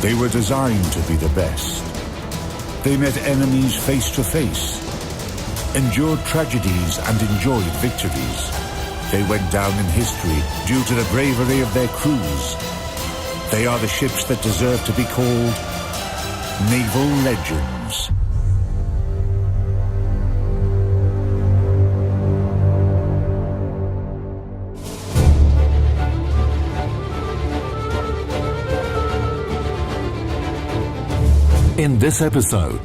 They were designed to be the best. They met enemies face to face, endured tragedies and enjoyed victories. They went down in history due to the bravery of their crews. They are the ships that deserve to be called Naval Legends. In this episode,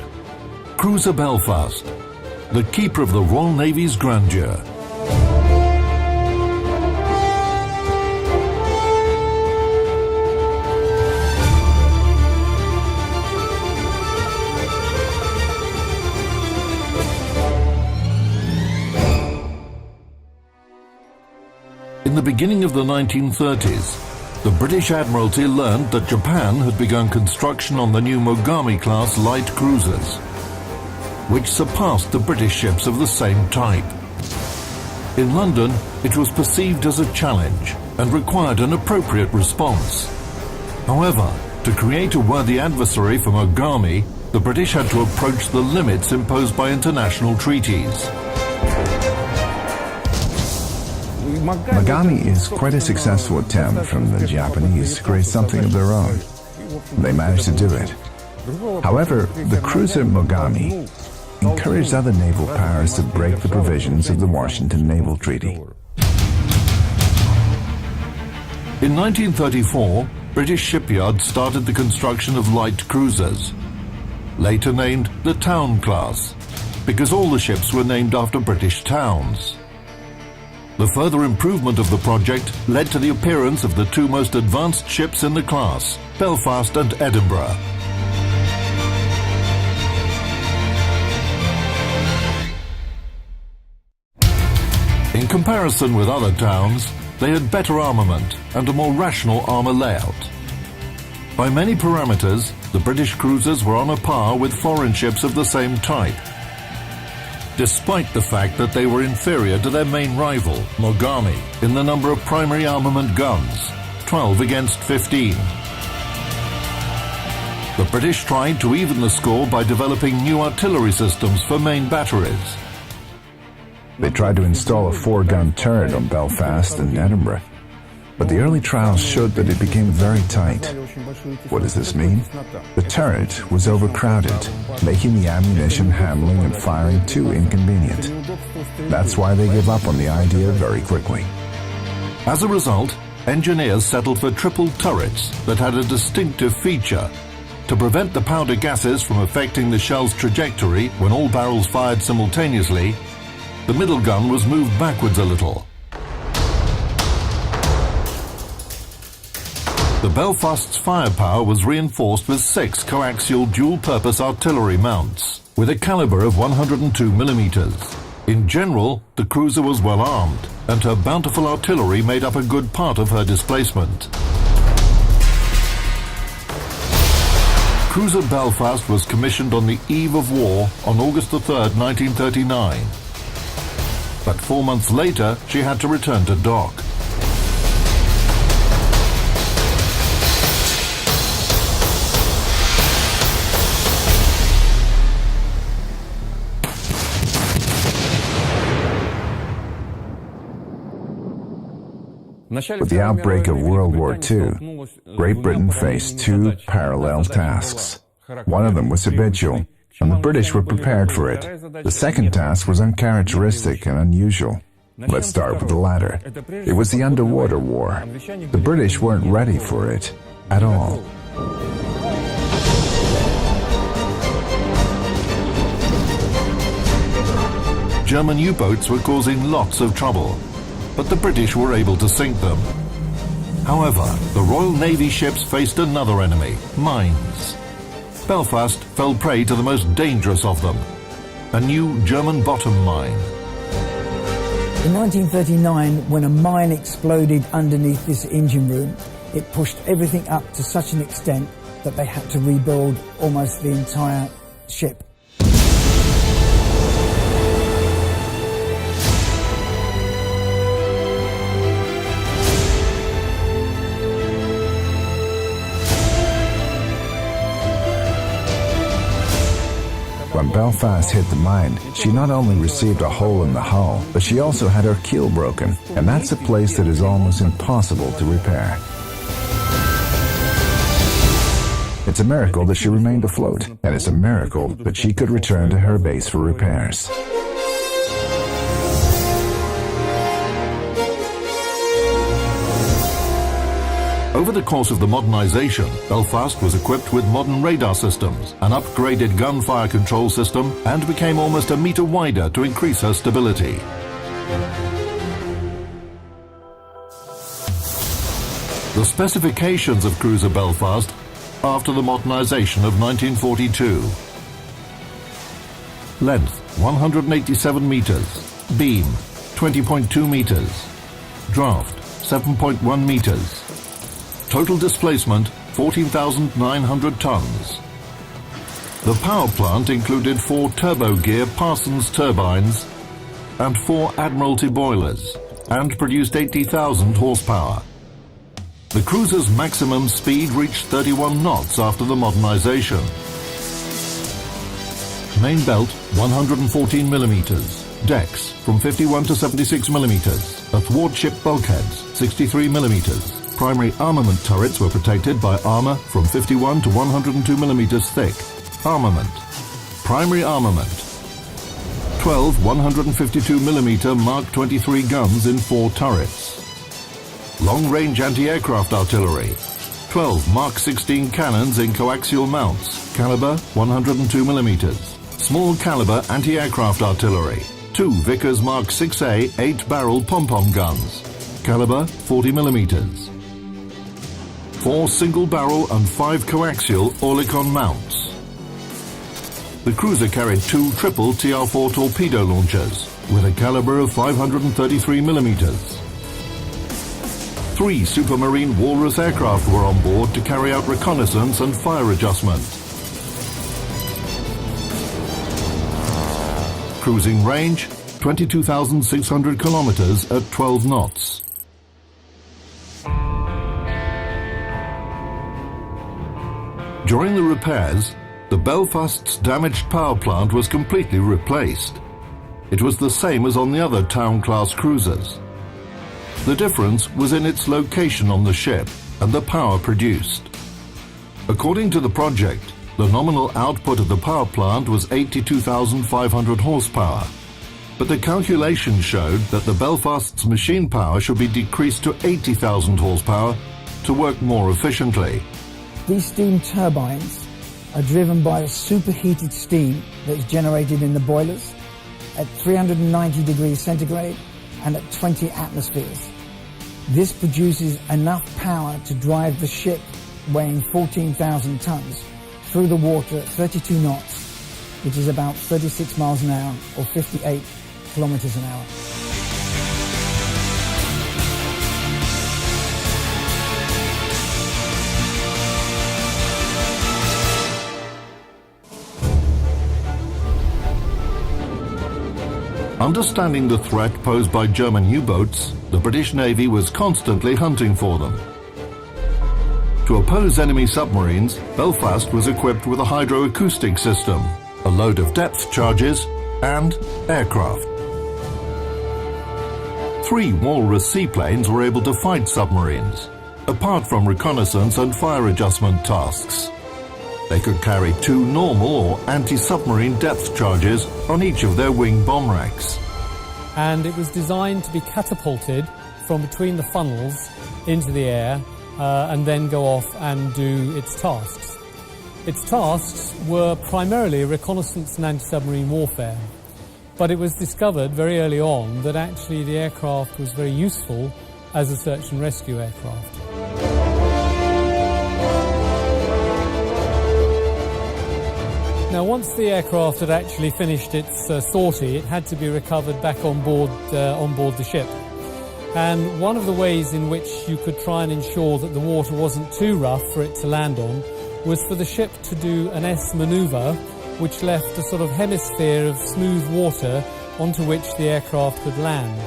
Cruiser Belfast, the keeper of the Royal Navy's grandeur. In the beginning of the 1930s, the British Admiralty learned that Japan had begun construction on the new Mogami-class light cruisers, which surpassed the British ships of the same type. In London, it was perceived as a challenge and required an appropriate response. However, to create a worthy adversary for Mogami, the British had to approach the limits imposed by international treaties. Mogami is quite a successful attempt from the Japanese to create something of their own. They managed to do it. However, the cruiser Mogami encouraged other naval powers to break the provisions of the Washington Naval Treaty. In 1934, British shipyards started the construction of light cruisers, later named the Town class, because all the ships were named after British towns. The further improvement of the project led to the appearance of the two most advanced ships in the class, Belfast and Edinburgh. In comparison with other towns, they had better armament and a more rational armour layout. By many parameters, the British cruisers were on a par with foreign ships of the same type, despite the fact that they were inferior to their main rival, Mogami, in the number of primary armament guns, 12 against 15. The British tried to even the score by developing new artillery systems for main batteries. They tried to install a 4-gun turret on Belfast and Edinburgh, but the early trials showed that it became very tight. What does this mean? The turret was overcrowded, making the ammunition handling and firing too inconvenient. That's why they gave up on the idea very quickly. As a result, engineers settled for triple turrets that had a distinctive feature. To prevent the powder gases from affecting the shell's trajectory when all barrels fired simultaneously, the middle gun was moved backwards a little. The Belfast's firepower was reinforced with 6 coaxial dual-purpose artillery mounts, with a caliber of 102 mm. In general, the cruiser was well armed, and her bountiful artillery made up a good part of her displacement. Cruiser Belfast was commissioned on the eve of war on August 3, 1939. But 4 months later, she had to return to dock. With the outbreak of World War II, Great Britain faced 2 parallel tasks. One of them was habitual, and the British were prepared for it. The second task was uncharacteristic and unusual. Let's start with the latter. It was the underwater war. The British weren't ready for it at all. German U-boats were causing lots of trouble, but the British were able to sink them. However, the Royal Navy ships faced another enemy, mines. Belfast fell prey to the most dangerous of them, a new German bottom mine. In 1939, when a mine exploded underneath this engine room, it pushed everything up to such an extent that they had to rebuild almost the entire ship. Belfast hit the mine, she not only received a hole in the hull, but she also had her keel broken, and that's a place that is almost impossible to repair. It's a miracle that she remained afloat, and it's a miracle that she could return to her base for repairs. Over the course of the modernization, Belfast was equipped with modern radar systems, an upgraded gunfire control system, and became almost a meter wider to increase her stability. The specifications of cruiser Belfast after the modernization of 1942. Length 187 meters, beam 20.2 meters, draft 7.1 meters. Total displacement 14,900 tons. The power plant included 4 turbo-gear Parsons turbines and 4 Admiralty boilers, and produced 80,000 horsepower. The cruiser's maximum speed reached 31 knots after the modernization. Main belt 114 millimeters, decks from 51 to 76 millimeters, athwartship bulkheads 63 millimeters. Primary armament turrets were protected by armor from 51 to 102 millimeters thick. Armament. Primary armament. 12 152 millimeter Mark 23 guns in 4 turrets. Long-range anti-aircraft artillery. 12 Mark 16 cannons in coaxial mounts, caliber 102 millimeters. Small caliber anti-aircraft artillery. 2 Vickers Mark 6A 8-barrel pom-pom guns, caliber 40 millimeters. 4 single-barrel and 5 coaxial Oerlikon mounts. The cruiser carried 2 triple TR-4 torpedo launchers with a caliber of 533 millimeters. 3 Supermarine Walrus aircraft were on board to carry out reconnaissance and fire adjustment. Cruising range 22,600 kilometers at 12 knots. During the repairs, the Belfast's damaged power plant was completely replaced. It was the same as on the other Town-class cruisers. The difference was in its location on the ship and the power produced. According to the project, the nominal output of the power plant was 82,500 horsepower, but the calculations showed that the Belfast's machine power should be decreased to 80,000 horsepower to work more efficiently. These steam turbines are driven by superheated steam that is generated in the boilers at 390 degrees centigrade and at 20 atmospheres. This produces enough power to drive the ship weighing 14,000 tons through the water at 32 knots, which is about 36 miles an hour or 58 kilometers an hour. Understanding the threat posed by German U-boats, the British Navy was constantly hunting for them. To oppose enemy submarines, Belfast was equipped with a hydroacoustic system, a load of depth charges, and aircraft. 3 Walrus seaplanes were able to fight submarines, apart from reconnaissance and fire adjustment tasks. They could carry 2 normal or anti-submarine depth charges on each of their wing bomb racks. And it was designed to be catapulted from between the funnels into the air and then go off and do its tasks. Its tasks were primarily reconnaissance and anti-submarine warfare, but it was discovered very early on that actually the aircraft was very useful as a search and rescue aircraft. Now, once the aircraft had actually finished its sortie, it had to be recovered back on board the ship. And one of the ways in which you could try and ensure that the water wasn't too rough for it to land on was for the ship to do an S manoeuvre, which left a sort of hemisphere of smooth water onto which the aircraft could land.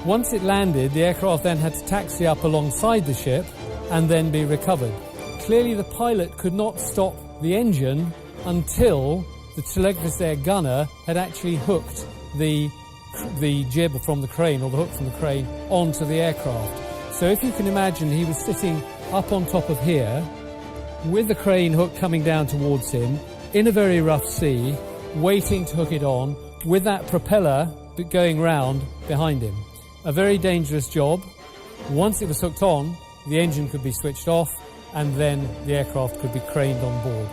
Once it landed, the aircraft then had to taxi up alongside the ship and then be recovered. Clearly, the pilot could not stop the engine until the telegraph air gunner had actually hooked the jib from the crane, or the hook from the crane, onto the aircraft. So if you can imagine, he was sitting up on top of here with the crane hook coming down towards him in a very rough sea, waiting to hook it on with that propeller going round behind him. A very dangerous job. Once it was hooked on, the engine could be switched off and then the aircraft could be craned on board.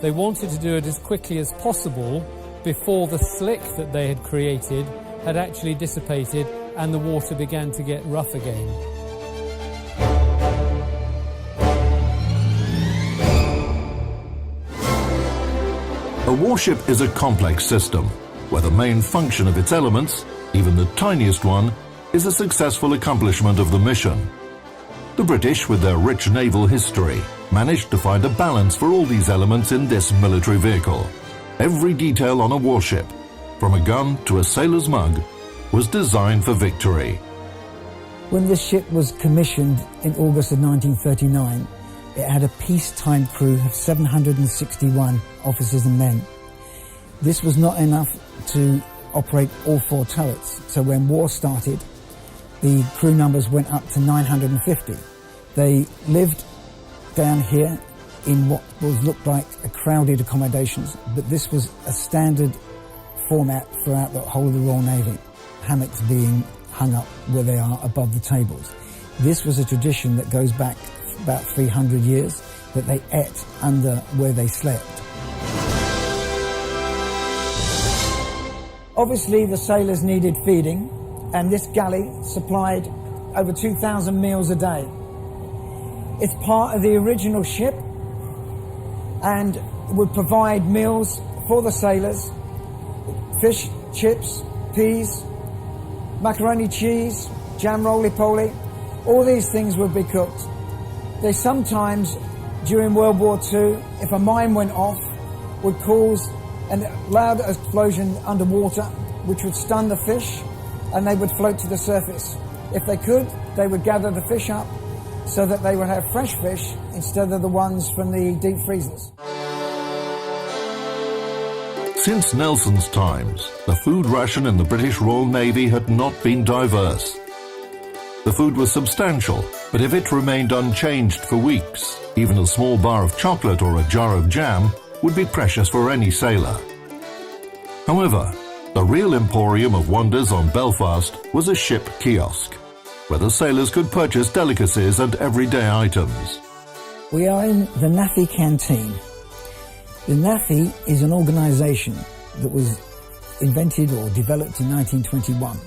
They wanted to do it as quickly as possible before the slick that they had created had actually dissipated and the water began to get rough again. A warship is a complex system, where the main function of its elements, even the tiniest one, is a successful accomplishment of the mission. The British, with their rich naval history, managed to find a balance for all these elements in this military vehicle. Every detail on a warship, from a gun to a sailor's mug, was designed for victory. When this ship was commissioned in August of 1939, it had a peacetime crew of 761 officers and men. This was not enough to operate all 4 turrets, so when war started, the crew numbers went up to 950. They lived down here in what looked like a crowded accommodations, but this was a standard format throughout the whole of the Royal Navy, hammocks being hung up where they are above the tables. This was a tradition that goes back about 300 years, that they ate under where they slept. Obviously the sailors needed feeding, and this galley supplied over 2,000 meals a day. It's part of the original ship and would provide meals for the sailors: fish, chips, peas, macaroni cheese, jam roly-poly. All these things would be cooked. They sometimes, during World War II, if a mine went off, would cause a loud explosion underwater, which would stun the fish, and they would float to the surface. If they could, they would gather the fish up so that they would have fresh fish instead of the ones from the deep freezers. Since Nelson's times, the food ration in the British Royal Navy had not been diverse. The food was substantial, but if it remained unchanged for weeks, even a small bar of chocolate or a jar of jam would be precious for any sailor. However, the real emporium of wonders on Belfast was a ship kiosk, where the sailors could purchase delicacies and everyday items. We are in the NAFI canteen. The NAFI is an organisation that was invented or developed in 1921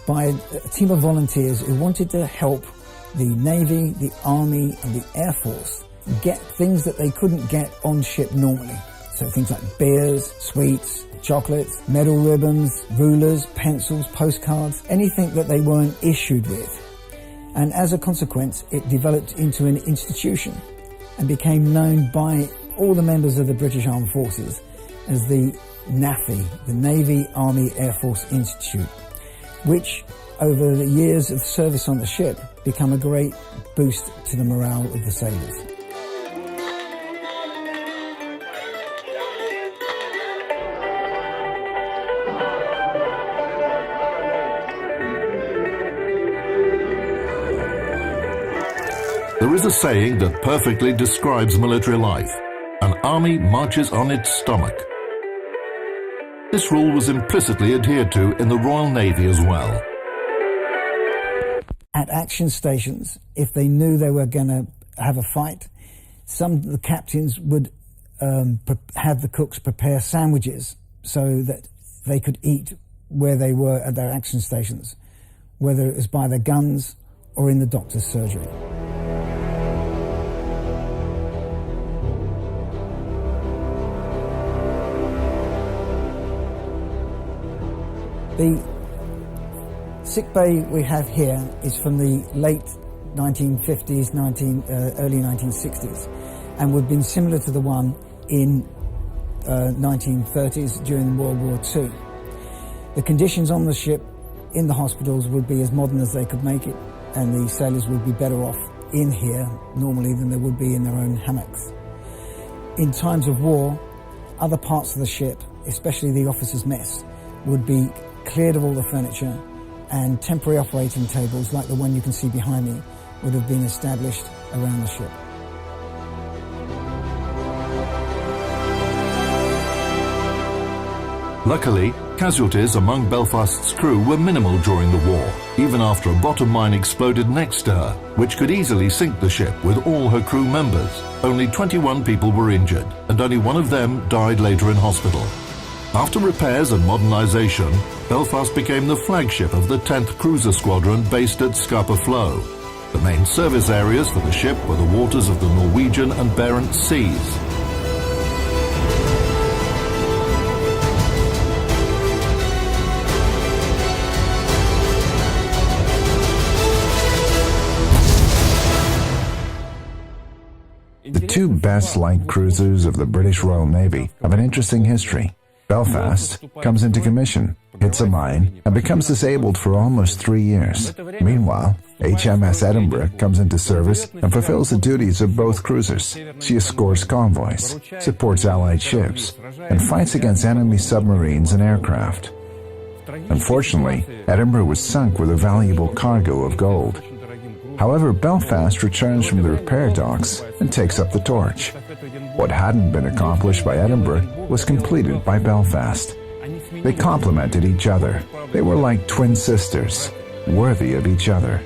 by a team of volunteers who wanted to help the Navy, the Army and the Air Force get things that they couldn't get on ship normally. So things like beers, sweets, chocolates, medal ribbons, rulers, pencils, postcards, anything that they weren't issued with. And as a consequence, it developed into an institution and became known by all the members of the British Armed Forces as the NAFI, the Navy Army Air Force Institute, which over the years of service on the ship become a great boost to the morale of the sailors. There is a saying that perfectly describes military life: an army marches on its stomach. This rule was implicitly adhered to in the Royal Navy as well. At action stations, if they knew they were going to have a fight, some of the captains would have the cooks prepare sandwiches so that they could eat where they were at their action stations, whether it was by the guns or in the doctor's surgery. The sick bay we have here is from the late 1950s, early 1960s, and would have been similar to the one in 1930s during World War II. The conditions on the ship in the hospitals would be as modern as they could make it, and the sailors would be better off in here normally than they would be in their own hammocks. In times of war, other parts of the ship, especially the officers' mess, would be cleared of all the furniture, and temporary operating tables like the one you can see behind me would have been established around the ship. Luckily, casualties among Belfast's crew were minimal during the war, even after a bottom mine exploded next to her, which could easily sink the ship with all her crew members. Only 21 people were injured, and only one of them died later in hospital. After repairs and modernisation, Belfast became the flagship of the 10th Cruiser Squadron based at Scapa Flow. The main service areas for the ship were the waters of the Norwegian and Barents Seas. The two best light cruisers of the British Royal Navy have an interesting history. Belfast comes into commission, hits a mine, and becomes disabled for almost 3 years. Meanwhile, HMS Edinburgh comes into service and fulfills the duties of both cruisers. She escorts convoys, supports Allied ships, and fights against enemy submarines and aircraft. Unfortunately, Edinburgh was sunk with a valuable cargo of gold. However, Belfast returns from the repair docks and takes up the torch. What hadn't been accomplished by Edinburgh was completed by Belfast. They complemented each other. They were like twin sisters, worthy of each other.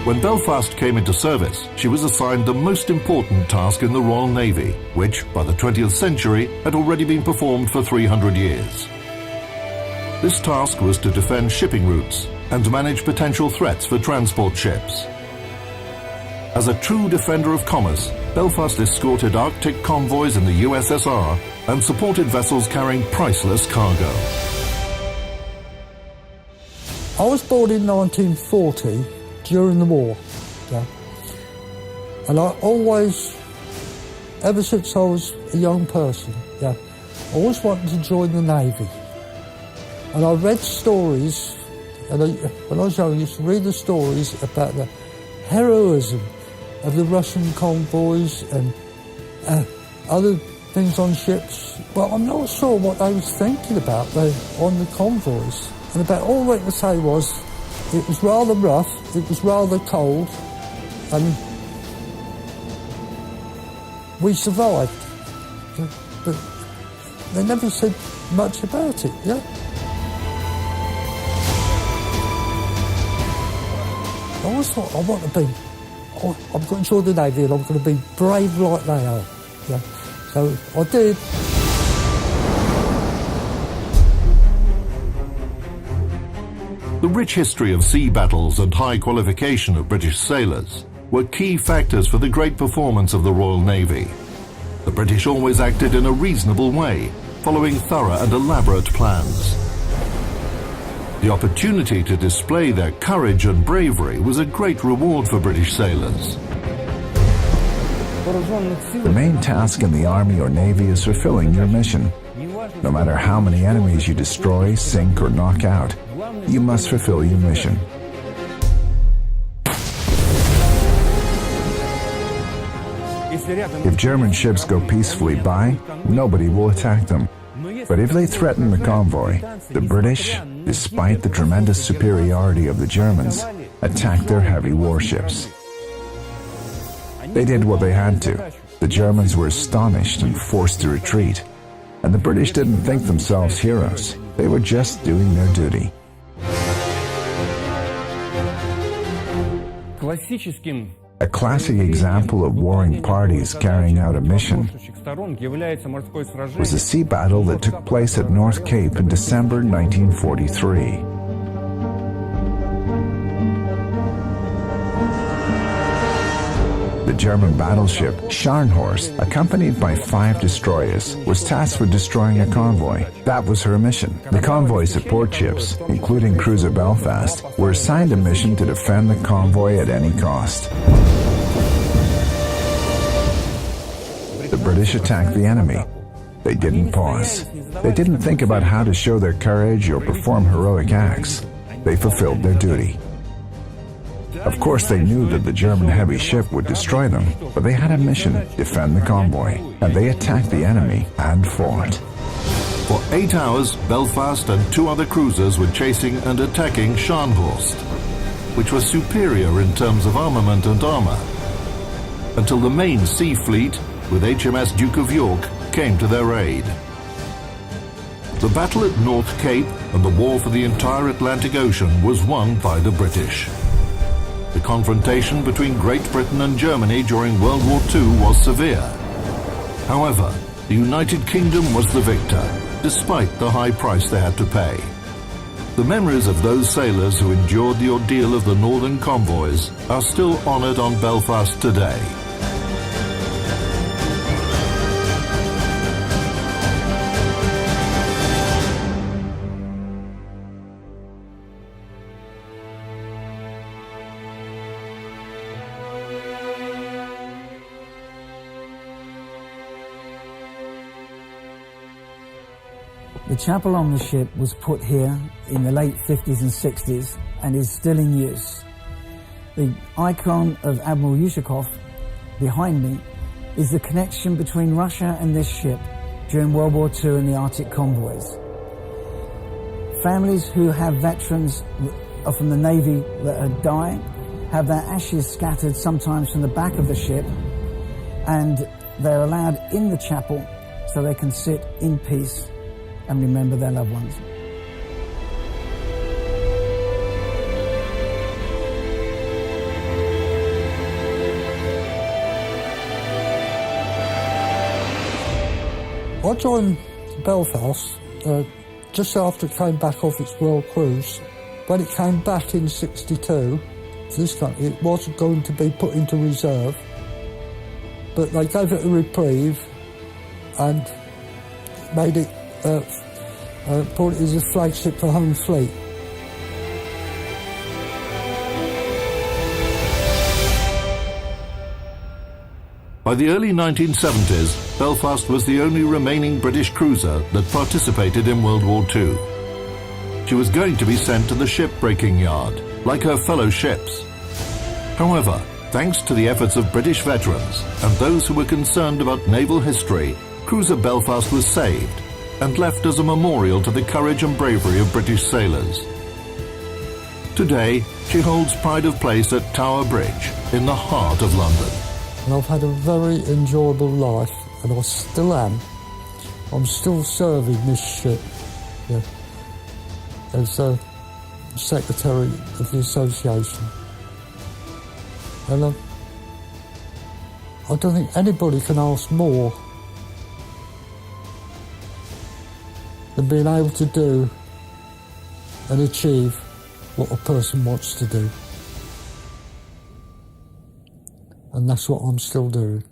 When Belfast came into service, she was assigned the most important task in the Royal Navy, which, by the 20th century, had already been performed for 300 years. This task was to defend shipping routes and manage potential threats for transport ships. As a true defender of commerce, Belfast escorted Arctic convoys in the USSR and supported vessels carrying priceless cargo. I was born in 1940 during the war, and I always, ever since I was a young person, I always wanted to join the Navy. And I read stories, and when I was young I used to read the stories about the heroism of the Russian convoys and other things on ships. But I'm not sure what they was thinking about on the convoys. And about all they could say was, it was rather rough, it was rather cold, and we survived. But they never said much about it, I always thought, I want to be, I'm going to join the Navy and I'm going to be brave like they are, So I did. The rich history of sea battles and high qualification of British sailors were key factors for the great performance of the Royal Navy. The British always acted in a reasonable way, following thorough and elaborate plans. The opportunity to display their courage and bravery was a great reward for British sailors. The main task in the Army or Navy is fulfilling your mission. No matter how many enemies you destroy, sink, or knock out, you must fulfill your mission. If German ships go peacefully by, nobody will attack them. But if they threaten the convoy, the British, despite the tremendous superiority of the Germans, attacked their heavy warships. They did what they had to. The Germans were astonished and forced to retreat. And the British didn't think themselves heroes. They were just doing their duty. A classic example of warring parties carrying out a mission was the sea battle that took place at North Cape in December 1943. The German battleship Scharnhorst, accompanied by 5 destroyers, was tasked with destroying a convoy. That was her mission. The convoy support ships, including cruiser Belfast, were assigned a mission to defend the convoy at any cost. The British attacked the enemy. They didn't pause. They didn't think about how to show their courage or perform heroic acts. They fulfilled their duty. Of course, they knew that the German heavy ship would destroy them, but they had a mission: defend the convoy, and they attacked the enemy and fought. For 8 hours, Belfast and 2 other cruisers were chasing and attacking Scharnhorst, which was superior in terms of armament and armor, until the main sea fleet, with HMS Duke of York, came to their aid. The battle at North Cape and the war for the entire Atlantic Ocean was won by the British. The confrontation between Great Britain and Germany during World War II was severe. However, the United Kingdom was the victor, despite the high price they had to pay. The memories of those sailors who endured the ordeal of the northern convoys are still honoured on Belfast today. The chapel on the ship was put here in the late 50s and 60s and is still in use. The icon of Admiral Yushakov behind me is the connection between Russia and this ship during World War II and the Arctic convoys. Families who have veterans from the Navy that are dying have their ashes scattered sometimes from the back of the ship, and they're allowed in the chapel so they can sit in peace and remember their loved ones. I joined Belfast just after it came back off its world cruise. When it came back in '62 to this country, it wasn't going to be put into reserve, but they gave it a reprieve and made it put it as a flagship for Home Fleet. By the early 1970s, Belfast was the only remaining British cruiser that participated in World War II. She was going to be sent to the shipbreaking yard, like her fellow ships. However, thanks to the efforts of British veterans and those who were concerned about naval history, cruiser Belfast was saved and left as a memorial to the courage and bravery of British sailors. Today, she holds pride of place at Tower Bridge, in the heart of London. And I've had a very enjoyable life, and I still am. I'm still serving this ship, yeah, as Secretary of the Association. And I don't think anybody can ask more than being able to do and achieve what a person wants to do. And that's what I'm still doing.